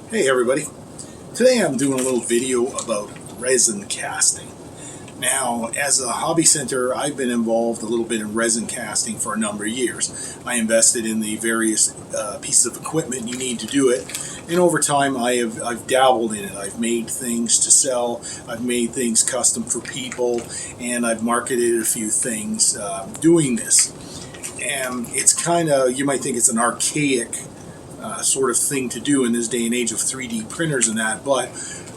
Hey everybody, today I'm doing a little video about resin casting. Now, as a hobby center, I've been involved a little bit in resin casting for a number of years. I invested in the various pieces of equipment you need to do it, and over time I've dabbled in it. I've made things to sell, I've made things custom for people, and I've marketed a few things doing this. And it's kind of, you might think it's an archaic sort of thing to do in this day and age of 3D printers and that, but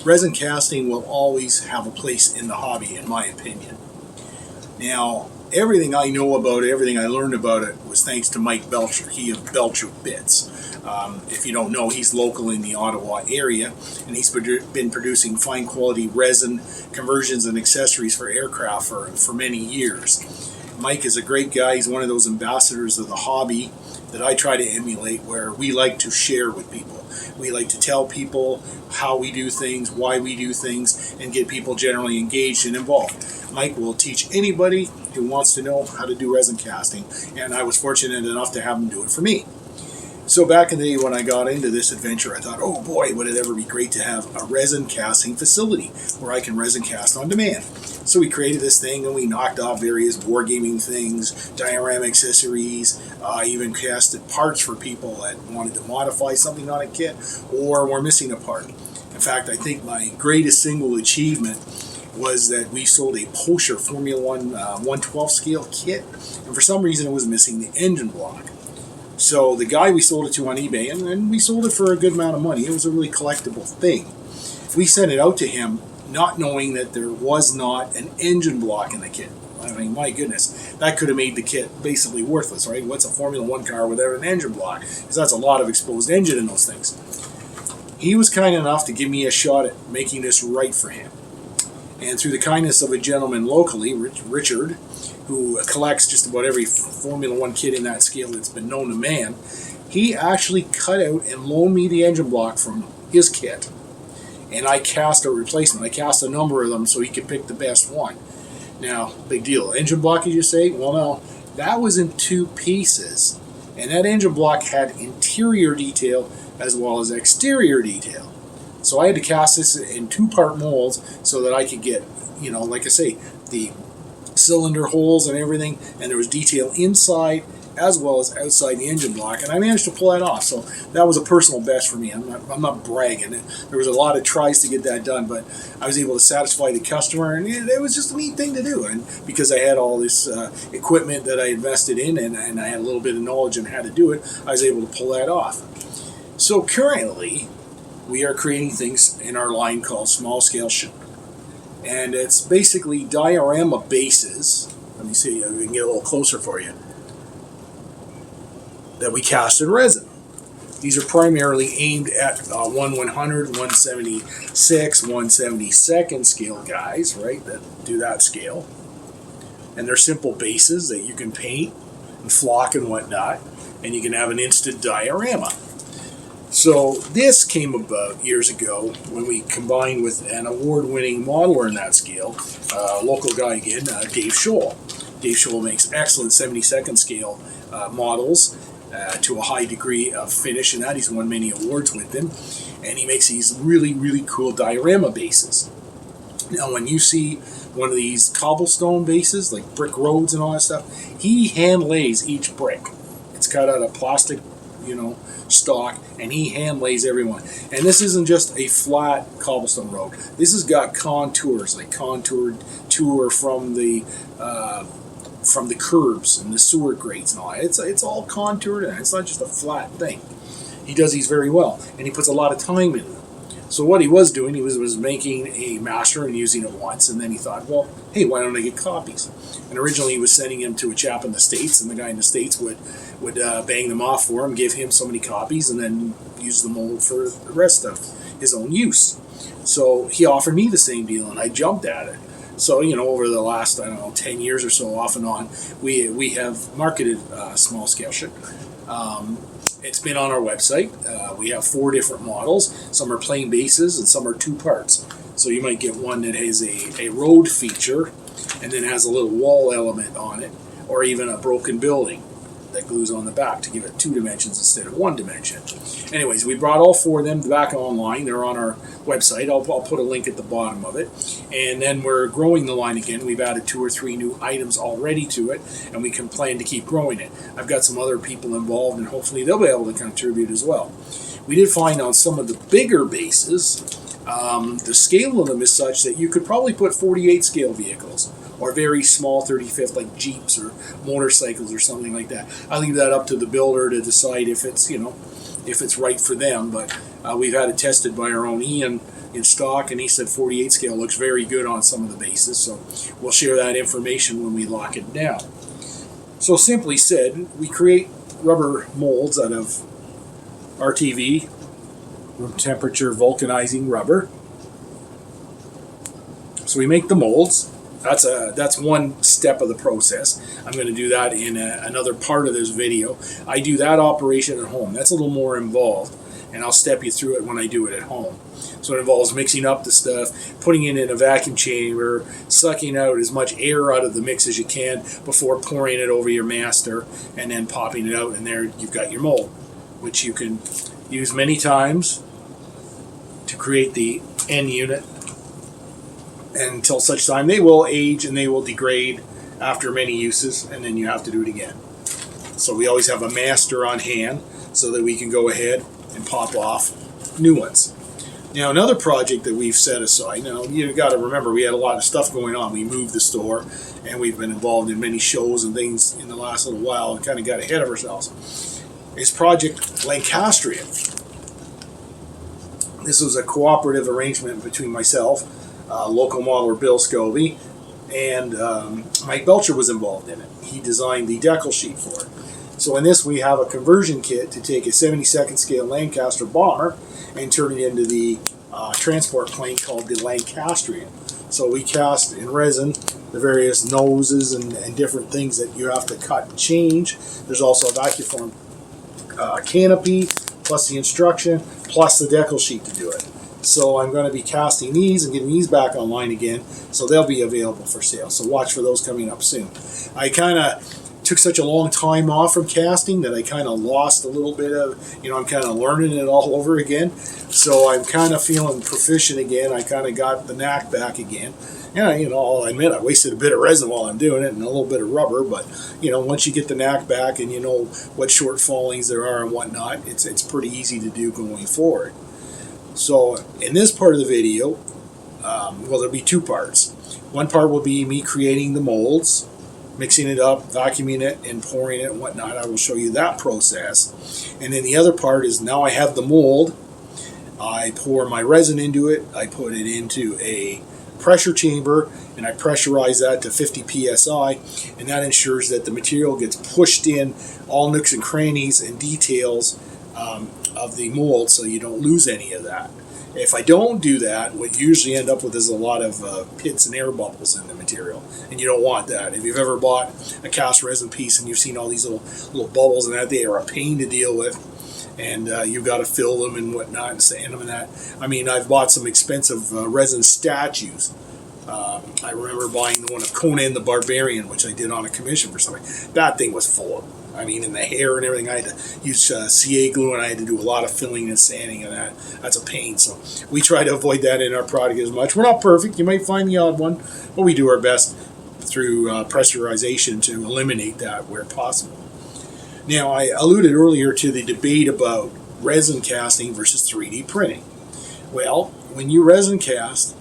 resin casting will always have a place in the hobby, in my opinion. Now, everything I know about it, everything I learned about it, was thanks to Mike Belcher. He of Belcher Bits. If you don't know, he's local in the Ottawa area, and he's been producing fine quality resin conversions and accessories for aircraft for many years. Mike is a great guy. He's one of those ambassadors of the hobby that I try to emulate, where we like to share with people. We like to tell people how we do things, why we do things, and get people generally engaged and involved. Mike will teach anybody who wants to know how to do resin casting, and I was fortunate enough to have him do it for me. So back in the day when I got into this adventure, I thought, oh boy, would it ever be great to have a resin casting facility where I can resin cast on demand. So we created this thing, and we knocked off various wargaming things, diorama accessories, even casted parts for people that wanted to modify something on a kit or were missing a part. In fact, I think my greatest single achievement was that we sold a Porsche Formula 1 112 scale kit, and for some reason it was missing the engine block. So the guy we sold it to on eBay, and we sold it for a good amount of money. It was a really collectible thing. We sent it out to him not knowing that there was not an engine block in the kit. I mean, my goodness, that could have made the kit basically worthless, right? What's a Formula 1 car without an engine block? Because that's a lot of exposed engine in those things. He was kind enough to give me a shot at making this right for him. And through the kindness of a gentleman locally, Richard, who collects just about every Formula 1 kit in that scale that's been known to man, he actually cut out and loaned me the engine block from his kit. And I cast a replacement. I cast a number of them so he could pick the best one. Now, big deal. Engine block, as you say? Well, no. That was in two pieces. And that engine block had interior detail as well as exterior detail. So I had to cast this in two-part molds so that I could get, like I say, the cylinder holes and everything, and there was detail inside as well as outside the engine block, and I managed to pull that off. So that was a personal best for me. I'm not bragging. There was a lot of tries to get that done, but I was able to satisfy the customer, and it was just a neat thing to do. And because I had all this equipment that I invested in, and I had a little bit of knowledge on how to do it, I was able to pull that off. So currently, we are creating things in our line called small scale ship. And it's basically diorama bases. Let me see if we can get a little closer for you. That we cast in resin. These are primarily aimed at 1/100, 176, 1/72 scale guys, right, that do that scale. And they're simple bases that you can paint and flock and whatnot, and you can have an instant diorama. So this came about years ago when we combined with an award-winning modeler in that scale, a local guy again, Dave Scholl. Dave Scholl makes excellent 72nd scale models to a high degree of finish, and that he's won many awards with them. And he makes these really, really cool diorama bases. Now, when you see one of these cobblestone bases, like brick roads and all that stuff, he hand lays each brick. It's cut out of plastic, stock, and he hand lays everyone. And this isn't just a flat cobblestone road. This has got contours, like contoured tour from the curbs and the sewer grates and all that. It's all contoured, and it's not just a flat thing. He does these very well, and he puts a lot of time into them. So what he was doing, he was making a master and using it once, and then he thought, well, hey, why don't I get copies? And originally he was sending him to a chap in the States, and the guy in the States would bang them off for him, give him so many copies, and then use the mold for the rest of his own use. So he offered me the same deal, and I jumped at it. So, over the last, 10 years or so, off and on, we have marketed small scale ship. It's been on our website. We have 4 different models. Some are plain bases and some are 2 parts. So you might get one that has a road feature and then has a little wall element on it, or even a broken building. that glues on the back to give it 2 dimensions instead of 1 dimension. Anyways, we brought all 4 of them back online. They're on our website. I'll put a link at the bottom of it. And then we're growing the line again. We've added 2 or 3 new items already to it, and we can plan to keep growing it. I've got some other people involved, and hopefully they'll be able to contribute as well. We did find on some of the bigger bases, the scale of them is such that you could probably put 48 scale vehicles, or very small 35th like Jeeps or motorcycles or something like that. I leave that up to the builder to decide if it's, if it's right for them. But we've had it tested by our own Ian in stock, and he said 48 scale looks very good on some of the bases. So we'll share that information when we lock it down. So simply said, we create rubber molds out of RTV, room temperature vulcanizing rubber. So we make the molds. That's one step of the process. I'm going to do that in another part of this video. I do that operation at home. That's a little more involved, and I'll step you through it when I do it at home. So it involves mixing up the stuff, putting it in a vacuum chamber, sucking out as much air out of the mix as you can before pouring it over your master, and then popping it out, and there you've got your mold, which you can use many times to create the end unit, until such time they will age and they will degrade after many uses, and then you have to do it again. So we always have a master on hand so that we can go ahead and pop off new ones. Now, another project that we've set aside, now you've got to remember we had a lot of stuff going on. We moved the store, and we've been involved in many shows and things in the last little while and kind of got ahead of ourselves. It's Project Lancastrian. This was a cooperative arrangement between myself, local modeler Bill Scobie, and Mike Belcher was involved in it. He designed the decal sheet for it. So in this we have a conversion kit to take a 72nd scale Lancaster bomber and turn it into the transport plane called the Lancastrian. So we cast in resin the various noses and different things that you have to cut and change. There's also a vacuum form canopy, plus the instruction, plus the decal sheet to do it. So I'm going to be casting these and getting these back online again, so they'll be available for sale. So watch for those coming up soon. I kind of took such a long time off from casting that I kind of lost a little bit of, I'm kind of learning it all over again. So I'm kind of feeling proficient again. I kind of got the knack back again. And, I'll admit I wasted a bit of resin while I'm doing it and a little bit of rubber, but, once you get the knack back and you know what shortfallings there are and whatnot, it's pretty easy to do going forward. So in this part of the video, there'll be 2 parts. One part will be me creating the molds, mixing it up, vacuuming it, and pouring it and whatnot. I will show you that process. And then the other part is now I have the mold. I pour my resin into it. I put it into a pressure chamber, and I pressurize that to 50 psi, and that ensures that the material gets pushed in all nooks and crannies and details of the mold, so you don't lose any of that. If I don't do that, what you usually end up with is a lot of pits and air bubbles in the material, and you don't want that. If you've ever bought a cast resin piece and you've seen all these little bubbles and that, they are a pain to deal with, and you've got to fill them and whatnot and sand them and that. I mean, I've bought some expensive resin statues. I remember buying the one of Conan the Barbarian, which I did on a commission for somebody. That thing was full of, in the hair and everything. I had to use CA glue, and I had to do a lot of filling and sanding and that. That's a pain. So we try to avoid that in our product as much. We're not perfect. You might find the odd one, but we do our best through pressurization to eliminate that where possible. Now, I alluded earlier to the debate about resin casting versus 3D printing. Well, when you resin cast,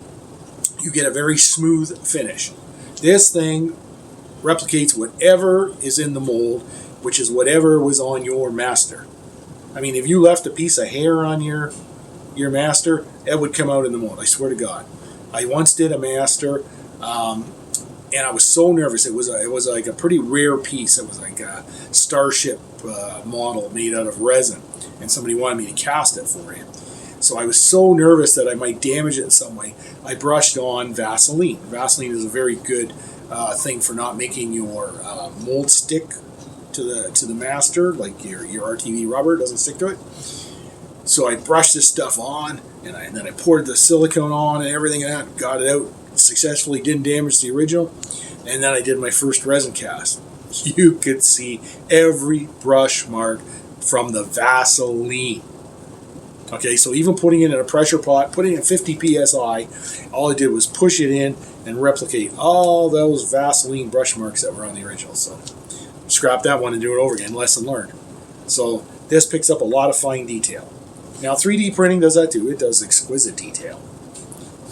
you get a very smooth finish. This thing replicates whatever is in the mold, which is whatever was on your master. If you left a piece of hair on your master, it would come out in the mold, I swear to God. I once did a master, and I was so nervous. It was like a pretty rare piece. It was like a Starship model made out of resin, and somebody wanted me to cast it for him. So I was so nervous that I might damage it in some way. I brushed on Vaseline. Vaseline is a very good thing for not making your mold stick to the master, like your RTV rubber doesn't stick to it. So I brushed this stuff on, and then I poured the silicone on and everything, and that got it out successfully. Didn't damage the original, and then I did my first resin cast. you could see every brush mark from the Vaseline. Okay, so even putting it in a pressure pot, putting it at 50 psi, all I did was push it in and replicate all those Vaseline brush marks that were on the original. So scrap that one and do it over again. Lesson learned. So this picks up a lot of fine detail. Now 3D printing does that too. It does exquisite detail.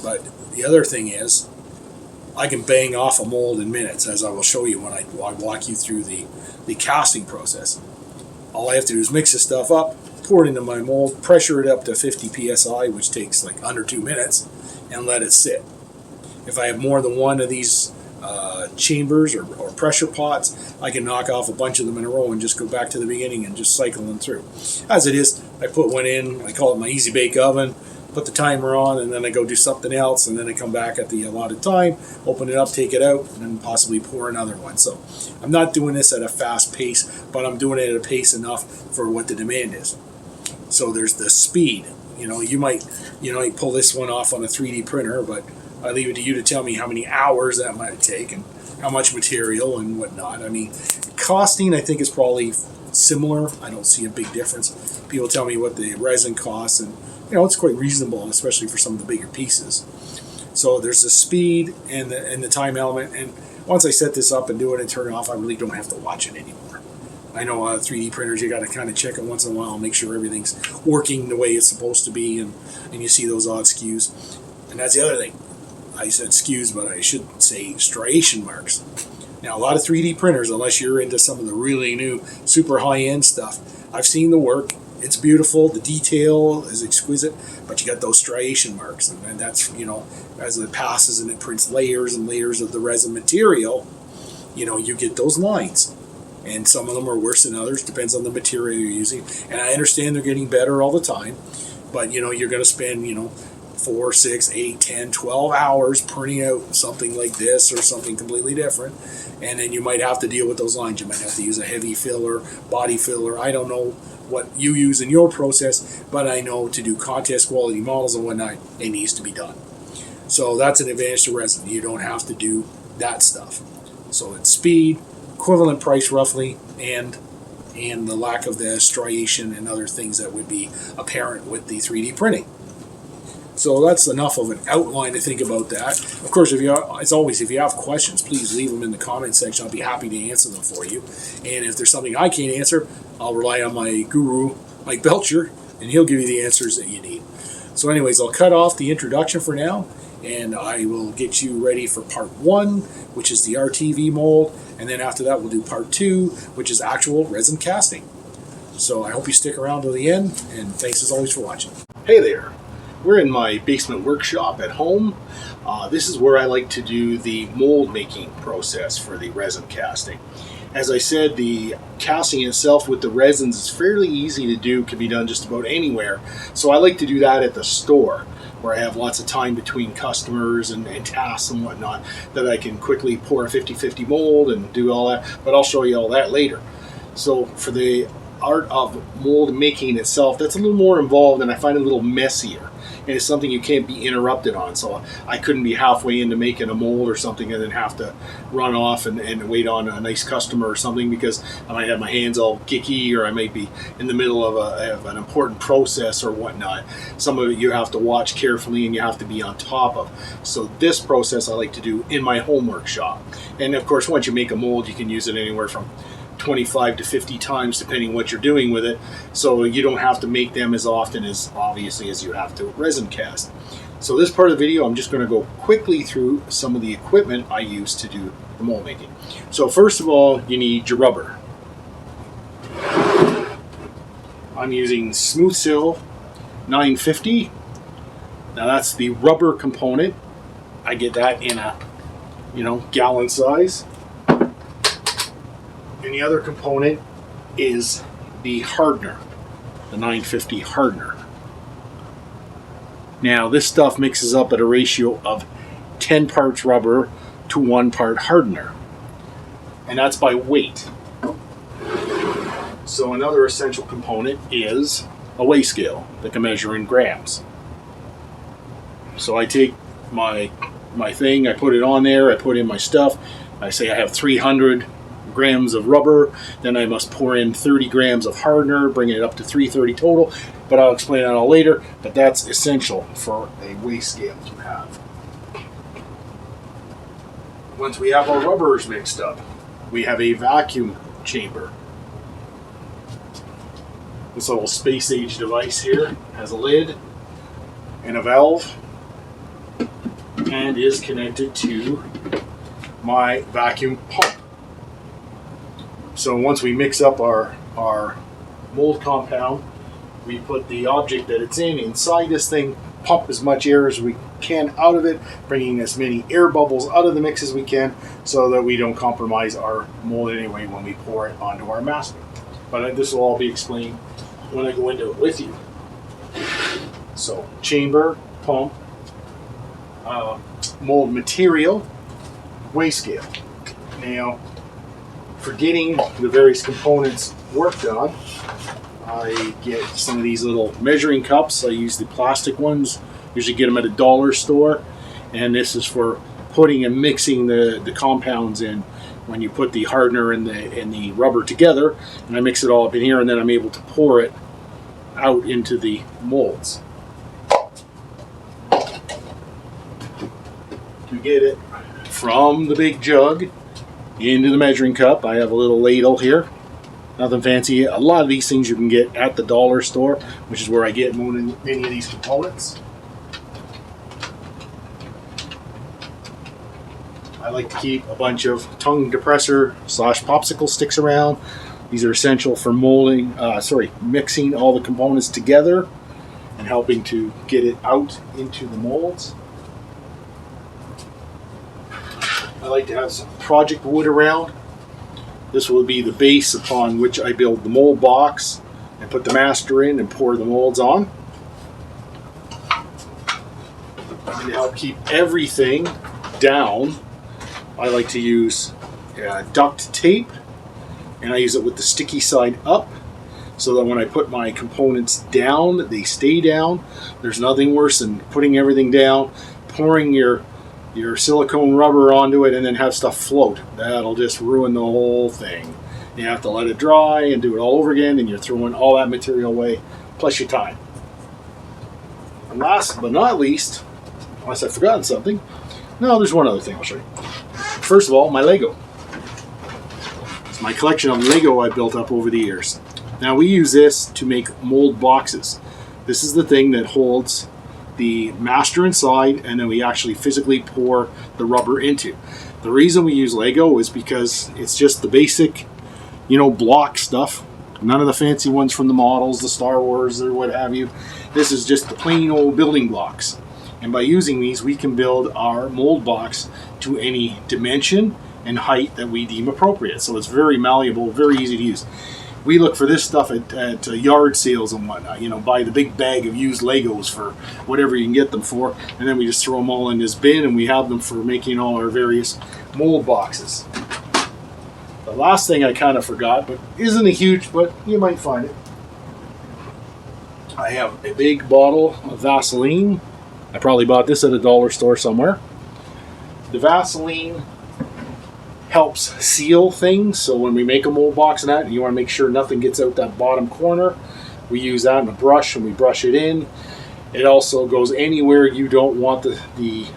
But the other thing is, I can bang off a mold in minutes, as I will show you when I walk you through the casting process. All I have to do is mix this stuff up, pour it into my mold, pressure it up to 50 psi, which takes like under 2 minutes, and let it sit. If I have more than one of these chambers or pressure pots, I can knock off a bunch of them in a row and just go back to the beginning and just cycle them through. As it is, I put one in, I call it my easy bake oven, put the timer on, and then I go do something else, and then I come back at the allotted time, open it up, take it out, and then possibly pour another one. So I'm not doing this at a fast pace, but I'm doing it at a pace enough for what the demand is. So there's the speed. You might pull this one off on a 3D printer, but I leave it to you to tell me how many hours that might take and how much material and whatnot. I mean, costing I think is probably similar. I don't see a big difference. People tell me what the resin costs, and it's quite reasonable, especially for some of the bigger pieces. So there's the speed and the time element, and once I set this up and do it and turn it off, I really don't have to watch it anymore. I know 3D printers, you got to kind of check it once in a while, make sure everything's working the way it's supposed to be, and you see those odd skews. And that's the other thing. I said skews, but I should say striation marks. Now, a lot of 3D printers, unless you're into some of the really new, super high-end stuff, I've seen the work. It's beautiful. The detail is exquisite, but you got those striation marks, and that's, as it passes and it prints layers and layers of the resin material, you get those lines. And some of them are worse than others, depends on the material you're using. And I understand they're getting better all the time, but you're going to spend 4, 6, 8, 10, 12 hours printing out something like this or something completely different, and then you might have to deal with those lines. You might have to use a heavy filler, body filler. I don't know what you use in your process, but I know to do contest quality models and whatnot, it needs to be done. So that's an advantage to resin. You don't have to do that stuff. So it's speed, equivalent price roughly, and the lack of the striation and other things that would be apparent with the 3D printing. So that's enough of an outline to think about that. Of course, if you have questions, please leave them in the comment section. I'll be happy to answer them for you. And if there's something I can't answer, I'll rely on my guru, Mike Belcher, and he'll give you the answers that you need. So anyways, I'll cut off the introduction for now, and I will get you ready for part 1, which is the RTV mold. And then after that, we'll do part 2, which is actual resin casting. So I hope you stick around to the end, and thanks as always for watching. Hey there. We're in my basement workshop at home. This is where I like to do the mold making process for the resin casting. As I said, the casting itself with the resins is fairly easy to do, can be done just about anywhere. So I like to do that at the store, where I have lots of time between customers and tasks and whatnot, that I can quickly pour a 50-50 mold and do all that, but I'll show you all that later. So for the art of mold making itself, that's a little more involved, and I find it a little messier. And it's something you can't be interrupted on. So I couldn't be halfway into making a mold or something and then have to run off and wait on a nice customer or something, because I might have my hands all gicky, or I might be in the middle of an important process or whatnot. Some of it you have to watch carefully and you have to be on top of. So this process I like to do in my home workshop. And of course, once you make a mold, you can use it anywhere from 25 to 50 times depending what you're doing with it, so you don't have to make them as often as obviously as you have to resin cast. So this part of the video, I'm just going to go quickly through some of the equipment I use to do the mold making. So first of all, you need your rubber. I'm using Smooth Seal 950. Now that's the rubber component. I get that in a gallon size. And the other component is the hardener, the 950 hardener. Now this stuff mixes up at a ratio of 10 parts rubber to 1 part hardener. And that's by weight. So another essential component is a weigh scale that can measure in grams. So I take my thing, I put it on there, I put in my stuff, I say I have 300 grams of rubber. Then I must pour in 30 grams of hardener, bringing it up to 330 total. But I'll explain that all later. But that's essential for a weigh scale to have. Once we have our rubbers mixed up, we have a vacuum chamber. This little space age device here has a lid and a valve and is connected to my vacuum pump. So once we mix up our mold compound, we put the object that it's in inside this thing, pump as much air as we can out of it, bringing as many air bubbles out of the mix as we can so that we don't compromise our mold anyway when we pour it onto our master. But this will all be explained when I go into it with you. So chamber, pump, mold material, weigh scale. Now, for getting the various components worked on, I get some of these little measuring cups. I use the plastic ones. Usually get them at a dollar store. And this is for putting and mixing the compounds in when you put the hardener and the rubber together. And I mix it all up in here, and then I'm able to pour it out into the molds. To get it from the big jug into the measuring cup, I have a little ladle here. Nothing fancy. A lot of these things you can get at the dollar store, which is where I get many of these components. I like to keep a bunch of tongue depressor / popsicle sticks around. These are essential for mixing all the components together and helping to get it out into the molds. I like to have some project wood around. This will be the base upon which I build the mold box and put the master in and pour the molds on. And to help keep everything down, I like to use duct tape, and I use it with the sticky side up so that when I put my components down, they stay down. There's nothing worse than putting everything down, pouring your silicone rubber onto it, and then have stuff float. That'll just ruin the whole thing. You have to let it dry and do it all over again, and you're throwing all that material away, plus your time. And last but not least, unless I've forgotten something, no, there's one other thing I'll show you. First of all, my Lego. It's my collection of Lego I built up over the years. Now we use this to make mold boxes. This is the thing that holds the master inside, and then we actually physically pour the rubber into. The reason we use Lego is because it's just the basic, block stuff. None of the fancy ones from the models, the Star Wars or what have you. This is just the plain old building blocks. And by using these, we can build our mold box to any dimension and height that we deem appropriate. So it's very malleable, very easy to use. We look for this stuff at yard sales and whatnot. Buy the big bag of used Legos for whatever you can get them for, and then we just throw them all in this bin, and we have them for making all our various mold boxes. The last thing I kind of forgot, but isn't a huge, but you might find it. I have a big bottle of Vaseline. I probably bought this at a dollar store somewhere. The Vaseline helps seal things, so when we make a mold box and that, and you want to make sure nothing gets out that bottom corner, we use that in a brush and we brush it in. It also goes anywhere you don't want the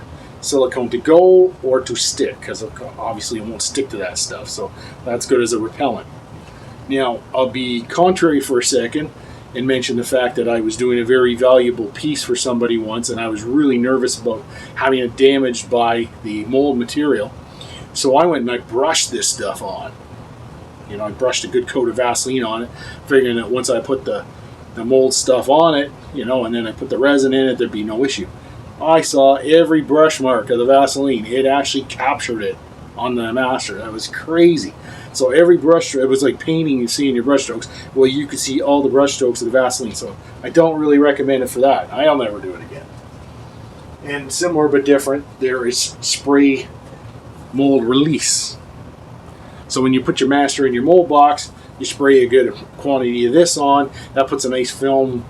silicone to go or to stick, because obviously it won't stick to that stuff, so that's good as a repellent. Now, I'll be contrary for a second and mention the fact that I was doing a very valuable piece for somebody once, and I was really nervous about having it damaged by the mold material. So I went and I brushed this stuff on. I brushed a good coat of Vaseline on it, figuring that once I put the mold stuff on it, and then I put the resin in it, there'd be no issue. I saw every brush mark of the Vaseline. It actually captured it on the master. That was crazy. So every brush stroke, it was like painting and seeing your brush strokes. Well, you could see all the brush strokes of the Vaseline. So I don't really recommend it for that. I'll never do it again. And similar but different, there is spray mold release. So when you put your master in your mold box, you spray a good quantity of this on. That puts a nice film,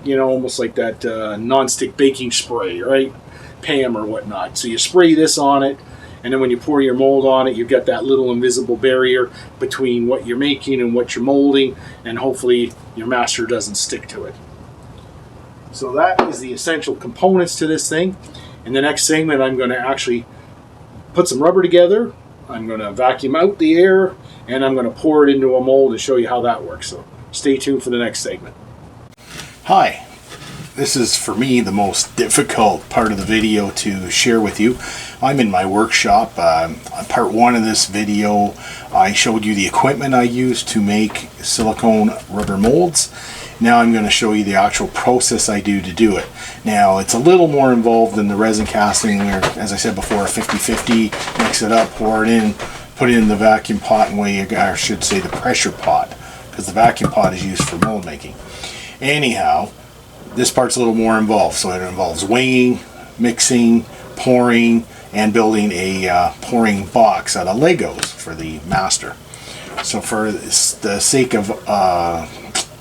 almost like that non-stick baking spray, right? Pam or whatnot. So you spray this on it, and then when you pour your mold on it, you get that little invisible barrier between what you're making and what you're molding, and hopefully your master doesn't stick to it. So that is the essential components to this thing. In the next segment, I'm going to actually put some rubber together. I'm going to vacuum out the air, and I'm going to pour it into a mold and show you how that works. So stay tuned for the next segment. Hi. This is, for me, the most difficult part of the video to share with you. I'm in my workshop. On part one of this video, I showed you the equipment I use to make silicone rubber molds. Now I'm going to show you the actual process I do to do it. Now, it's a little more involved than the resin casting, where, as I said before, 50-50, mix it up, pour it in, put it in the vacuum pot, and I should say the pressure pot, because the vacuum pot is used for mold making. Anyhow, this part's a little more involved, so it involves weighing, mixing, pouring, and building a pouring box out of Legos for the master. So for the sake of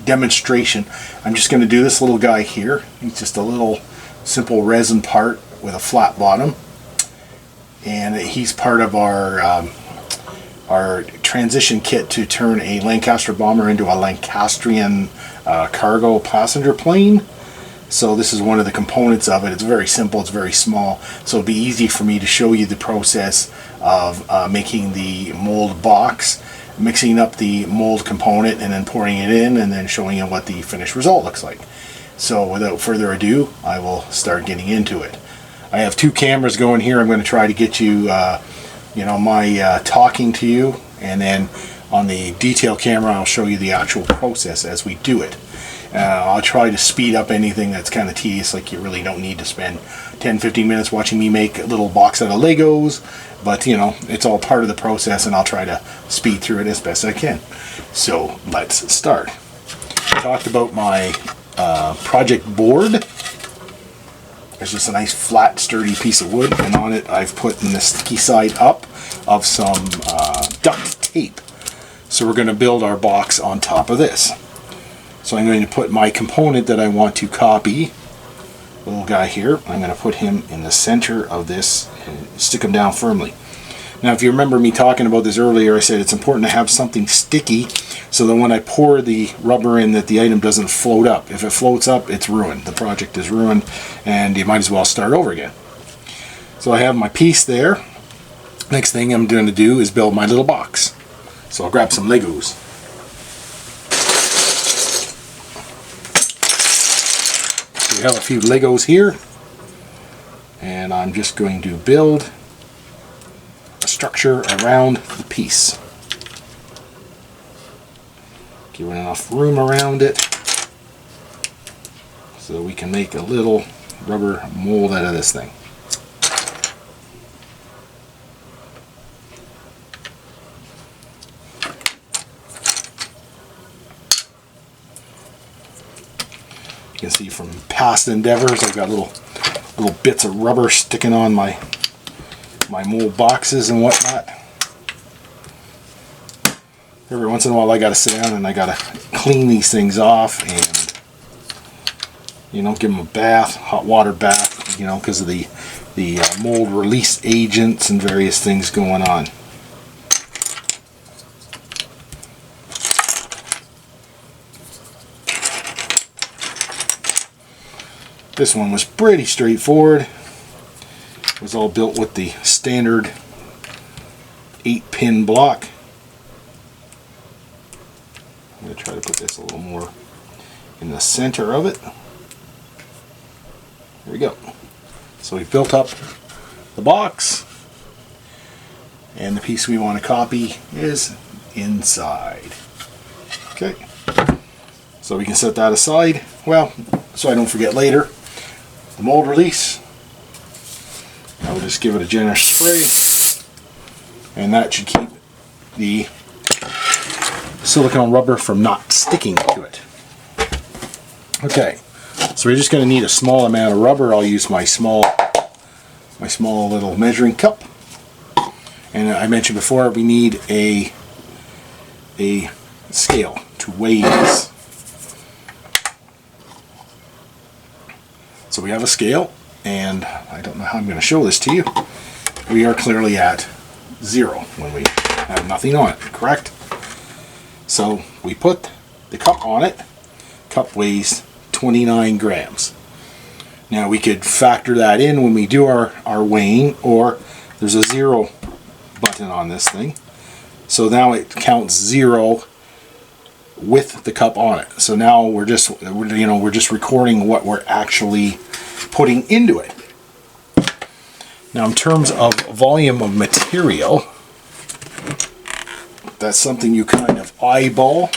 demonstration, I'm just going to do this little guy here. It's just a little simple resin part with a flat bottom, and he's part of our transition kit to turn a Lancaster bomber into a Lancastrian cargo passenger plane. So this is one of the components of it. It's very simple, it's very small, so it'd be easy for me to show you the process of making the mold box, mixing up the mold component, and then pouring it in, and then showing you what the finished result looks like. So without further ado, I will start getting into it. I have two cameras going here. I'm going to try to get you, my talking to you, and then on the detail camera I'll show you the actual process as we do it. I'll try to speed up anything that's kind of tedious, like you really don't need to spend 10-15 minutes watching me make a little box out of Legos, but it's all part of the process, and I'll try to speed through it as best I can. So let's start. I talked about my project board. There's just a nice flat sturdy piece of wood, and on it I've put in the sticky side up of some duct tape. So we're going to build our box on top of this. So I'm going to put my component that I want to copy, little guy here, I'm going to put him in the center of this and stick him down firmly. Now, if you remember me talking about this earlier, I said it's important to have something sticky so that when I pour the rubber in, that the item doesn't float up. If it floats up, it's ruined. The project is ruined, and you might as well start over again. So I have my piece there. Next thing I'm going to do is build my little box. So I'll grab some Legos. We have a few Legos here, and I'm just going to build a structure around the piece. Give it enough room around it so we can make a little rubber mold out of this thing. You can see from past endeavors, I've got little bits of rubber sticking on my mold boxes and whatnot. Every once in a while I got to sit down and I got to clean these things off and give them a bath, hot water bath, because of the mold release agents and various things going on. This one was pretty straightforward. It was all built with the standard 8-pin block. I'm going to try to put this a little more in the center of it. There we go. So we've built up the box, and the piece we want to copy is inside. Okay. So we can set that aside, well, so I don't forget later. The mold release, I will just give it a generous spray, and that should keep the silicone rubber from not sticking to it. Okay, so we're just going to need a small amount of rubber. I'll use my small little measuring cup, and I mentioned before we need a scale to weigh this. So we have a scale, and I don't know how I'm going to show this to you. we are clearly at 0 when we have nothing on it, correct? So we put the cup on it. Cup weighs 29 grams. Now we could factor that in when we do our weighing, or there's a 0 button on this thing. So now it counts 0 with the cup on it. So now we're just recording what we're actually putting into it. Now in terms of volume of material, that's something you kind of eyeball.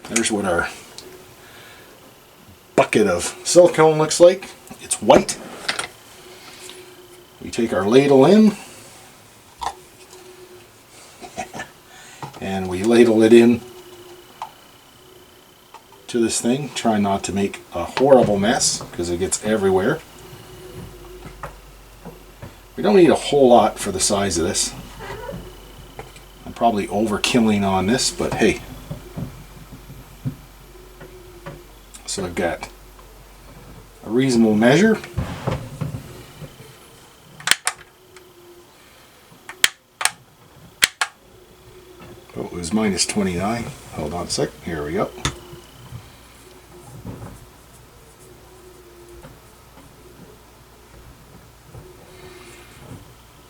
There's what our bucket of silicone looks like. It's white. We take our ladle in and we ladle it in to this thing. Try not to make a horrible mess because it gets everywhere. We don't need a whole lot for the size of this. I'm probably overkilling on this, but hey. So I've got a reasonable measure. Oh, it was minus 29. Hold on a sec. Here we go.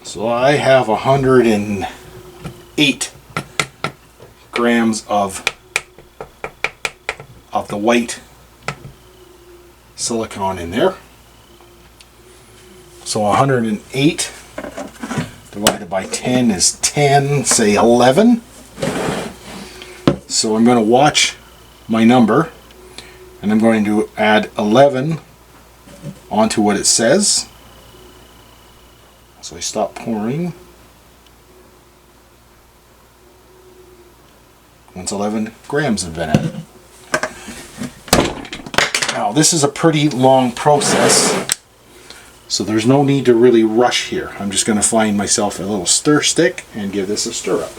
So I have 108 grams of the white silicone in there. So 108 divided by 10 is 10, say 11. So I'm going to watch my number and I'm going to add 11 onto what it says. So I stop pouring. Once 11 grams have been added. Now this is a pretty long process, so there's no need to really rush here. I'm just going to find myself a little stir stick and give this a stir up.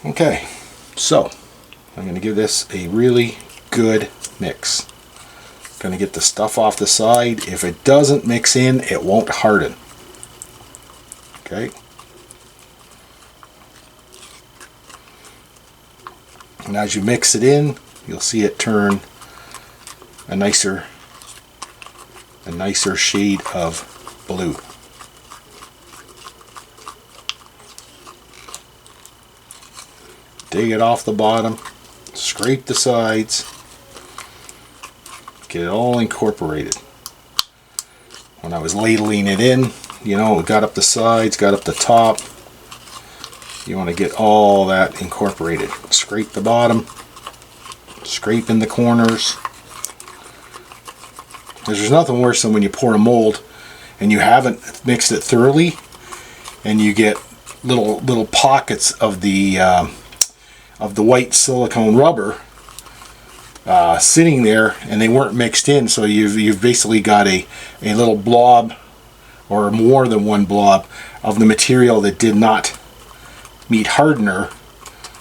Okay, so I'm going to give this a really good mix. Going to get the stuff off the side. If it doesn't mix in, it won't harden. Okay. And as you mix it in, you'll see it turn a nicer shade of blue. Dig it off the bottom, scrape the sides, get it all incorporated. When I was ladling it in, you know, it got up the sides, got up the top. You want to get all that incorporated. Scrape the bottom, scrape in the corners. There's nothing worse than when you pour a mold and you haven't mixed it thoroughly and you get little pockets of the white silicone rubber sitting there and they weren't mixed in, so you've basically got a little blob or more than one blob of the material that did not meet hardener,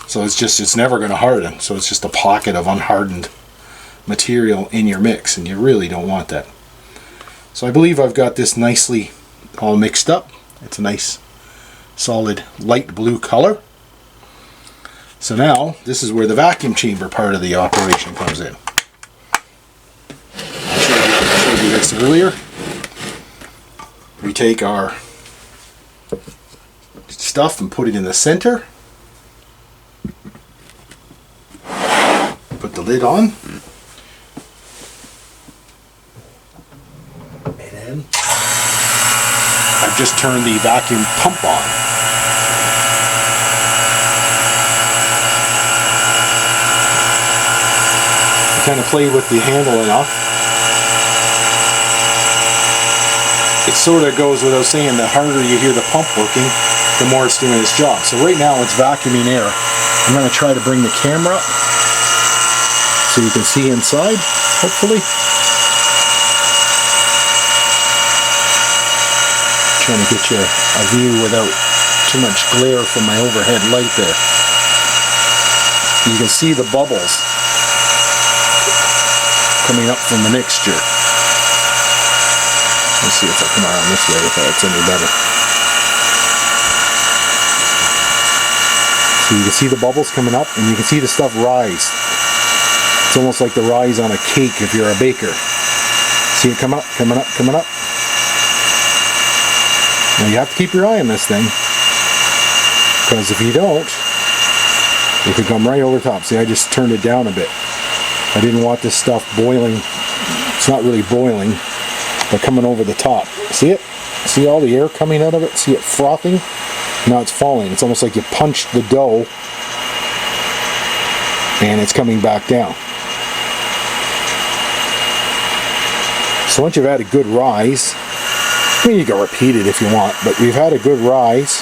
so it's never going to harden, so it's just a pocket of unhardened material in your mix, and you really don't want that. So I believe I've got this nicely all mixed up. It's a nice solid light blue color. So now this is where the vacuum chamber part of the operation comes in. I showed you this earlier. We take our stuff and put it in the center. Put the lid on. And then I've just turned the vacuum pump on. I kind of played with the handle enough. It sort of goes without saying, the harder you hear the pump working, the more it's doing its job. So right now it's vacuuming air. I'm going to try to bring the camera up so you can see inside, hopefully. Trying to get you a view without too much glare from my overhead light there. You can see the bubbles coming up from the mixture. Let's see if I come around this way if it's any better. So you can see the bubbles coming up, and you can see the stuff rise. It's almost like the rise on a cake if you're a baker. See it come up, coming up, coming up. Now you have to keep your eye on this thing, because if you don't, it could come right over top. See, I just turned it down a bit. I didn't want this stuff boiling. It's not really boiling, but coming over the top. See it? See all the air coming out of it? See it frothing? Now it's falling. It's almost like you punched the dough and it's coming back down. So once you've had a good rise, I mean, you can repeat it if you want, but you've had a good rise,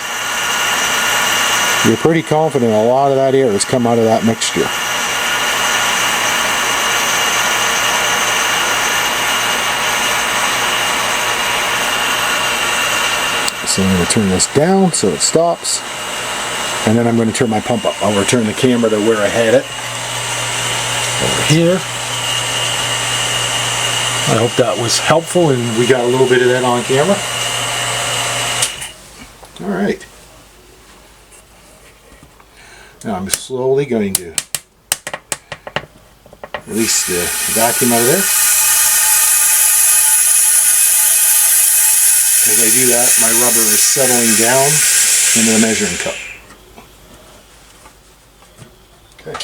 you're pretty confident a lot of that air has come out of that mixture. So I'm going to turn this down so it stops, and then I'm going to turn my pump up. I'll return the camera to where I had it, over here. I hope that was helpful and we got a little bit of that on camera. Alright. Now I'm slowly going to release the vacuum out of there. As I do that, my rubber is settling down into the measuring cup. Okay.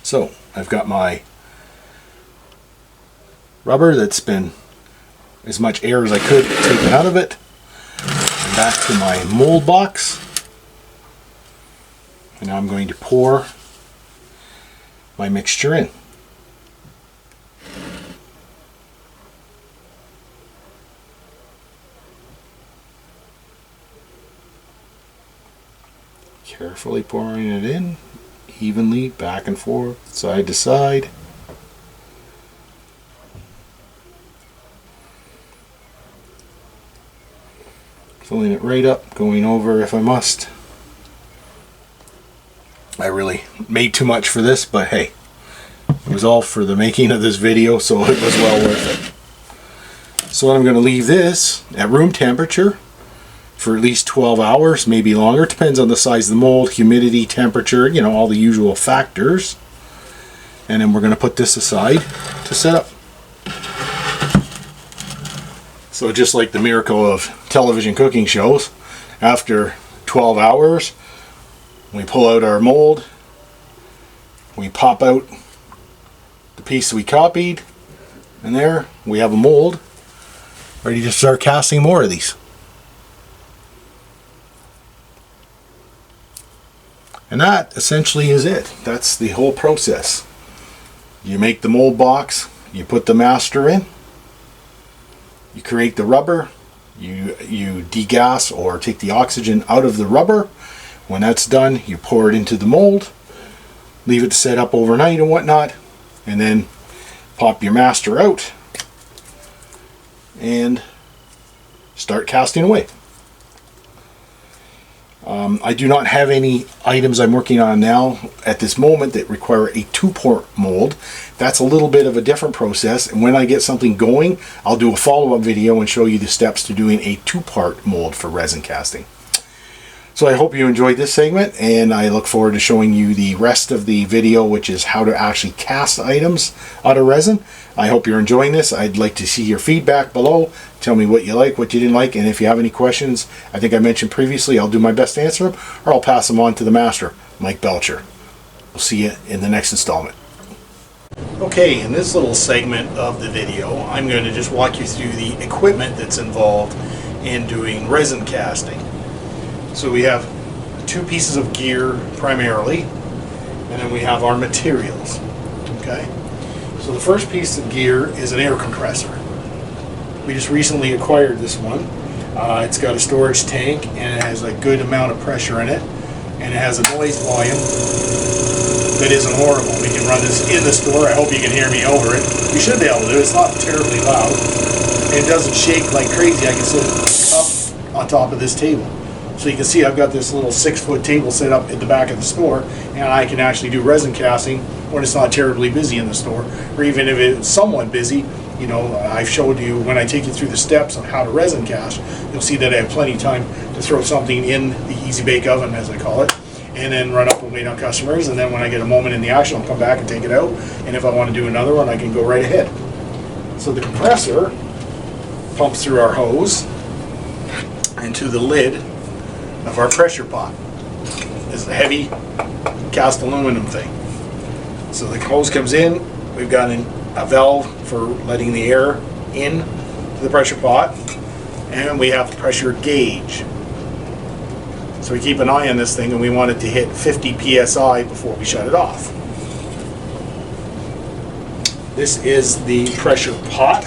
So, I've got my rubber that's been as much air as I could taken out of it. And back to my mold box. And now I'm going to pour my mixture in. Carefully pouring it in, evenly, back and forth, side to side. Filling it right up, going over if I must. I really made too much for this, but hey, it was all for the making of this video, so it was well worth it. So I'm going to leave this at room temperature for at least 12 hours, maybe longer. It depends on the size of the mold, humidity, temperature, you know, all the usual factors. And then we're going to put this aside to set up. So just like the miracle of television cooking shows, after 12 hours, we pull out our mold, we pop out the piece we copied, and there we have a mold ready to start casting more of these. And that essentially is it. That's the whole process. You make the mold box, you put the master in, you create the rubber, you degas or take the oxygen out of the rubber. When that's done, you pour it into the mold, leave it to set up overnight and whatnot, and then pop your master out and start casting away. I do not have any items I'm working on now at this moment that require a 2-port mold. That's a little bit of a different process, and when I get something going, I'll do a follow-up video and show you the steps to doing a 2-part mold for resin casting. So I hope you enjoyed this segment, and I look forward to showing you the rest of the video, which is how to actually cast items out of resin. I hope you're enjoying this. I'd like to see your feedback below. Tell me what you like, what you didn't like, and if you have any questions, I think I mentioned previously, I'll do my best to answer them, or I'll pass them on to the master, Mike Belcher. We'll see you in the next installment. Okay, in this little segment of the video, I'm going to just walk you through the equipment that's involved in doing resin casting. So we have 2 pieces of gear primarily, and then we have our materials. Okay, so the first piece of gear is an air compressor. We just recently acquired this one. It's got a storage tank and it has a good amount of pressure in it, and it has a noise volume that isn't horrible. We can run this in the store. I hope you can hear me over it. You should be able to. It's not terribly loud. It doesn't shake like crazy. I can sit up on top of this table. So you can see I've got this little 6-foot table set up at the back of the store, and I can actually do resin casting when it's not terribly busy in the store, or even if it's somewhat busy, you know, I've showed you when I take you through the steps on how to resin cast, you'll see that I have plenty of time to throw something in the easy bake oven, as I call it, and then run up and wait on customers, and then when I get a moment in the action, I'll come back and take it out, and if I want to do another one, I can go right ahead. So the compressor pumps through our hose into the lid of our pressure pot. It's a heavy cast aluminum thing. So the hose comes in, we've got a valve for letting the air in to the pressure pot, and we have the pressure gauge. So we keep an eye on this thing, and we want it to hit 50 psi before we shut it off. This is the pressure pot.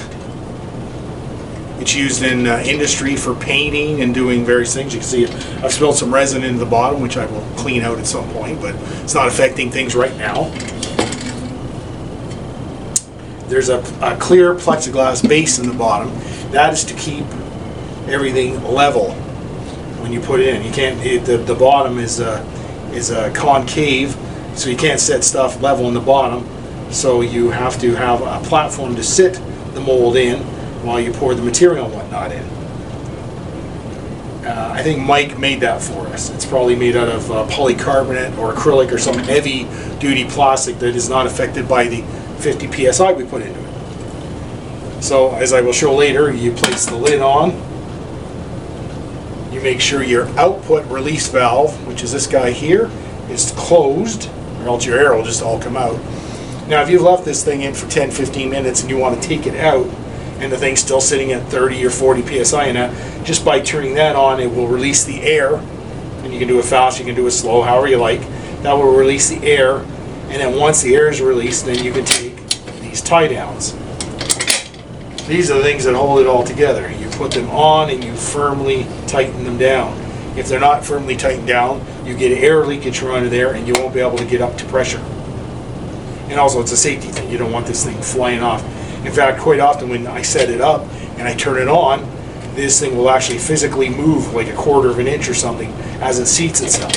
It's used in industry for painting and doing various things. You can see I've spilled some resin into the bottom, which I will clean out at some point, but it's not affecting things right now. There's a clear plexiglass base in the bottom. That is to keep everything level when you put it in. You can't. The bottom is a concave, so you can't set stuff level in the bottom. So you have to have a platform to sit the mold in while you pour the material and whatnot in. I think Mike made that for us. It's probably made out of polycarbonate or acrylic or some heavy duty plastic that is not affected by the 50 psi we put into it. So as I will show later, you place the lid on, you make sure your output release valve, which is this guy here, is closed, or else your air will just all come out. Now if you've left this thing in for 10-15 minutes and you want to take it out and the thing's still sitting at 30 or 40 psi in that, just by turning that on it will release the air, and you can do it fast, you can do it slow, however you like. That will release the air, and then once the air is released, then you can take these tie downs. These are the things that hold it all together. You put them on and you firmly tighten them down. If they're not firmly tightened down, you get air leakage from under there and you won't be able to get up to pressure. And also it's a safety thing. You don't want this thing flying off. In fact, quite often when I set it up and I turn it on, this thing will actually physically move like 1/4 of an inch or something as it seats itself.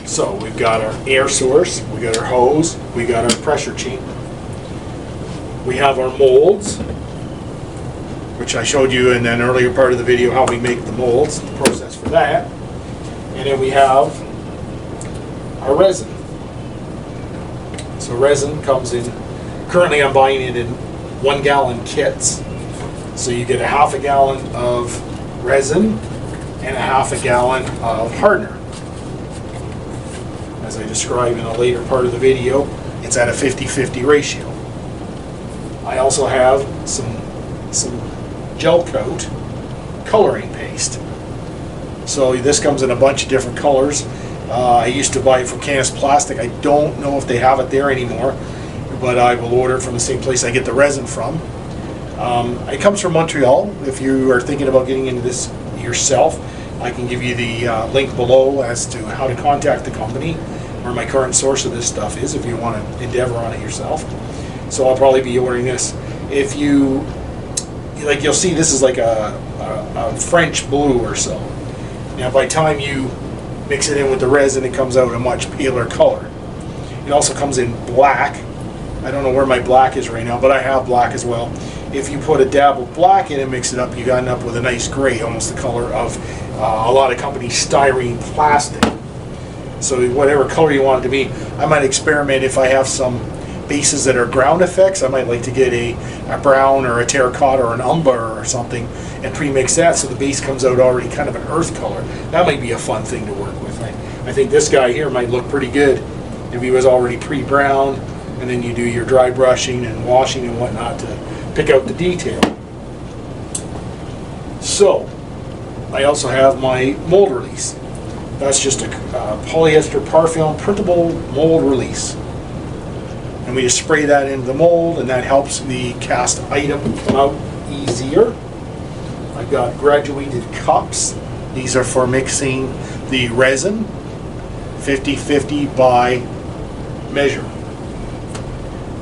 So we've got our air source, we got our hose, we got our pressure chamber. We have our molds, which I showed you in an earlier part of the video how we make the molds, the process for that. And then we have our resin. So resin comes in, currently I'm buying it in 1 gallon kits. So you get a 1/2 gallon of resin and a 1/2 gallon of hardener. As I describe in a later part of the video, it's at a 50-50 ratio. I also have some gel coat coloring paste. So this comes in a bunch of different colors. I used to buy it from Canis Plastic. I don't know if they have it there anymore, but I will order it from the same place I get the resin from. It comes from Montreal. If you are thinking about getting into this yourself, I can give you the link below as to how to contact the company, where my current source of this stuff is, if you want to endeavor on it yourself. So I'll probably be ordering this. If you, like, you'll see this is like a French blue or so. Now by the time you mix it in with the resin, it comes out a much paler color. It also comes in black. I don't know where my black is right now, but I have black as well. If you put a dabbled black in and mix it up, you end up with a nice gray, almost the color of a lot of companies' styrene plastic. So whatever color you want it to be, I might experiment if I have some bases that are ground effects. I might like to get a brown or a terracotta or an umber or something and pre-mix that so the base comes out already kind of an earth color. That might be a fun thing to work with. I think this guy here might look pretty good if he was already pre-brown, and then you do your dry brushing and washing and whatnot to pick out the detail. So I also have my mold release. That's just a polyester par film printable mold release. And we just spray that into the mold, and that helps the cast item come out easier. I've got graduated cups. These are for mixing the resin, 50-50 by measure.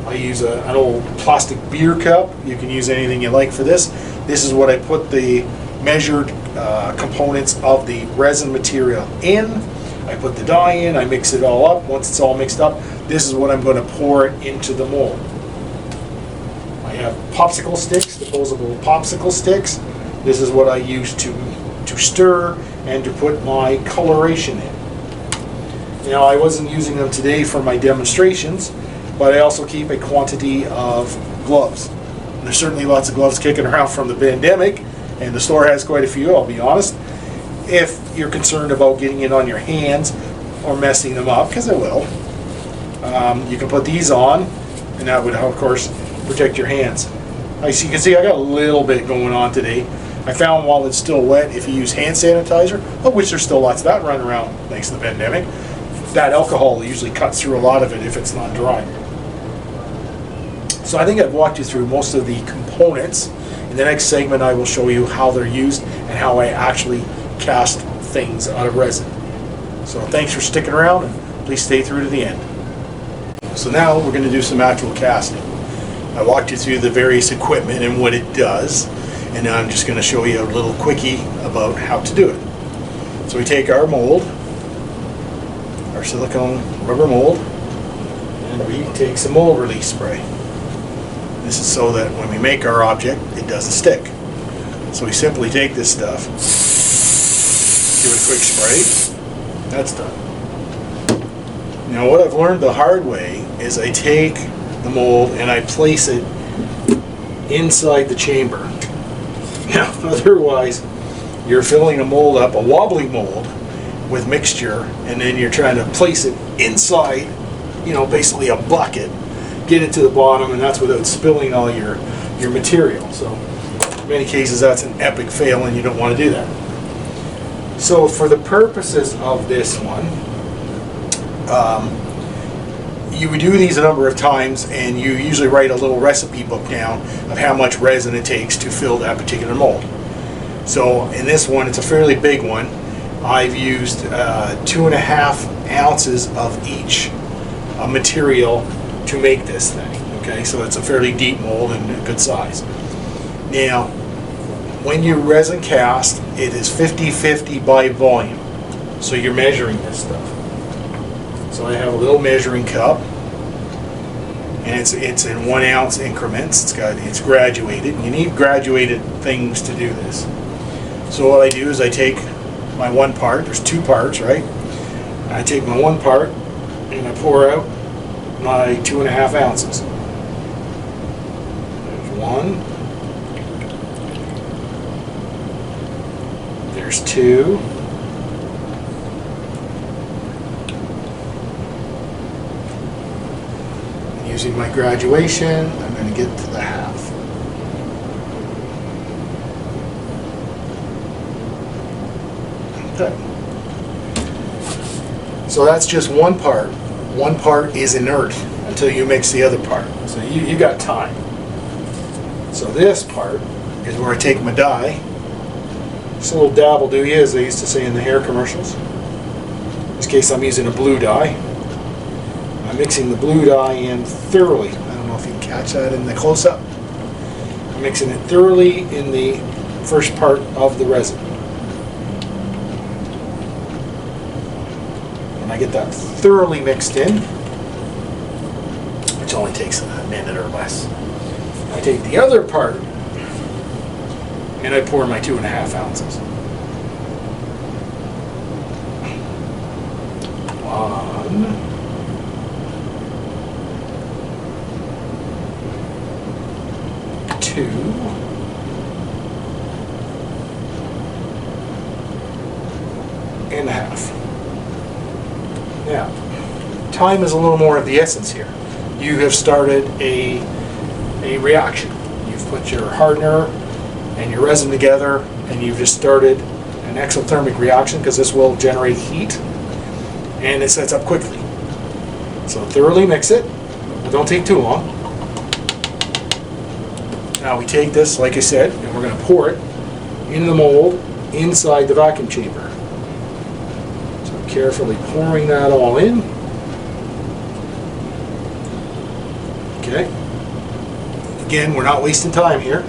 I use an old plastic beer cup. You can use anything you like for this. This is what I put the measured components of the resin material in. I put the dye in, I mix it all up. Once it's all mixed up, this is what I'm going to pour it into the mold. have popsicle sticks, disposable popsicle sticks. This is what I use to stir and to put my coloration in. Now, I wasn't using them today for my demonstrations, but I also keep a quantity of gloves. And there's certainly lots of gloves kicking around from the pandemic, and the store has quite a few, I'll be honest. If you're concerned about getting it on your hands or messing them up, because it will, you can put these on, and that would, of course, protect your hands. As you can see, I got a little bit going on today. I found while it's still wet, if you use hand sanitizer, of which there's still lots of that running around thanks to the pandemic, that alcohol usually cuts through a lot of it if it's not dry. So I think I've walked you through most of the components. In the next segment, I will show you how they're used and how I actually cast things out of resin. So thanks for sticking around, and please stay through to the end. So now we're going to do some actual casting. I walked you through the various equipment and what it does, and now I'm just going to show you a little quickie about how to do it. So we take our mold, our silicone rubber mold, and we take some mold release spray. This is so that when we make our object, it doesn't stick. So we simply take this stuff, give it a quick spray, that's done. Now what I've learned the hard way is I take the mold and I place it inside the chamber. Now, otherwise, you're filling a mold up, a wobbly mold, with mixture, and then you're trying to place it inside, basically a bucket, get it to the bottom, and that's without spilling all your material. So, in many cases, that's an epic fail, and you don't want to do that. So, for the purposes of this one, you would do these a number of times, and you usually write a little recipe book down of how much resin it takes to fill that particular mold. So in this one, it's a fairly big one. I've used 2.5 ounces of each material to make this thing. Okay, so it's a fairly deep mold and a good size. Now, when you resin cast, it is 50-50 by volume. So you're measuring this stuff. So I have a little measuring cup, and it's in 1 ounce increments. It's graduated. You need graduated things to do this. So what I do is I take my one part. There's 2 parts, right? I take my one part and I pour out my 2.5 ounces. There's 1. There's 2. Using my graduation, I'm going to get to the half. Okay. So that's just one part. One part is inert until you mix the other part. So you got time. So this part is where I take my dye. It's a little dabbled, as they used to say in the hair commercials. In this case, I'm using a blue dye. I'm mixing the blue dye in thoroughly. I don't know if you can catch that in the close-up. I'm mixing it thoroughly in the first part of the resin. When I get that thoroughly mixed in, which only takes a minute or less, I take the other part and I pour my 2.5 ounces. 1. 2. And a half. Now, time is a little more of the essence here. You have started a reaction. You've put your hardener and your resin together, and you've just started an exothermic reaction, because this will generate heat, and it sets up quickly. So thoroughly mix it, but don't take too long. Now we take this, like I said, and we're going to pour it into the mold inside the vacuum chamber. So I'm carefully pouring that all in. Okay. Again, we're not wasting time here.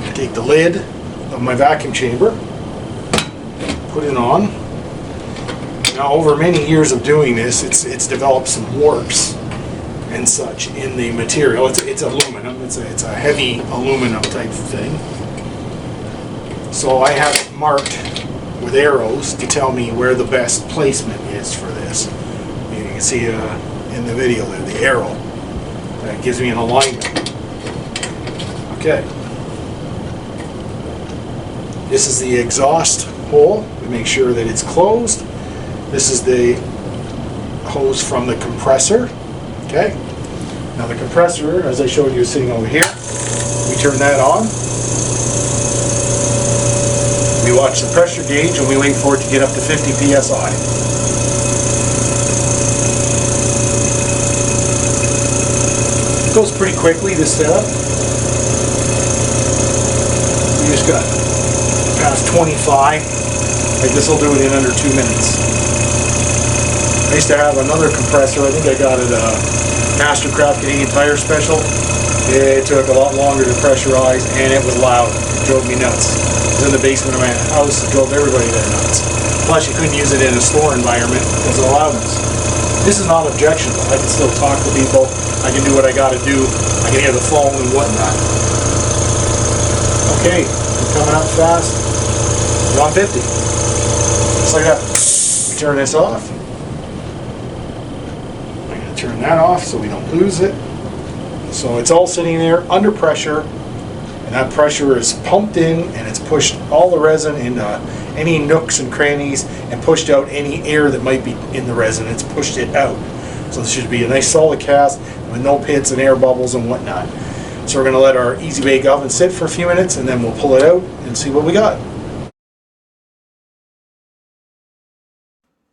I take the lid of my vacuum chamber, put it on. Now, over many years of doing this, it's developed some warps. and such in the material. It's aluminum. It's a heavy aluminum type thing. So I have it marked with arrows to tell me where the best placement is for this. You can see in the video there, the arrow. That gives me an alignment. Okay. This is the exhaust hole. We make sure that it's closed. This is the hose from the compressor. Okay. Now the compressor, as I showed you, is sitting over here. We turn that on. We watch the pressure gauge and we wait for it to get up to 50 psi. It goes pretty quickly, this setup. We just got past 25. Like this will do it in under 2 minutes. I used to have another compressor. I think I got it Mastercraft Canadian Tire Special. It took a lot longer to pressurize and it was loud. It drove me nuts. It was in the basement of my house. It drove everybody there nuts. Plus you couldn't use it in a store environment because of the loudness. This is not objectionable. I can still talk to people. I can do what I got to do. I can hear the phone and whatnot. Okay, we're coming up fast. We're on 50. Just like that. We turn this off. I'm going to turn that off so we don't lose it. So it's all sitting there under pressure, and that pressure is pumped in and it's pushed all the resin into any nooks and crannies and pushed out any air that might be in the resin. It's pushed it out. So this should be a nice solid cast with no pits and air bubbles and whatnot. So we're going to let our easy bake oven sit for a few minutes and then we'll pull it out and see what we got.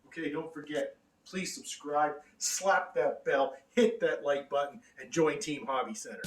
Okay, don't forget, please subscribe, slap that bell, hit that like button, and join Team Hobby Center.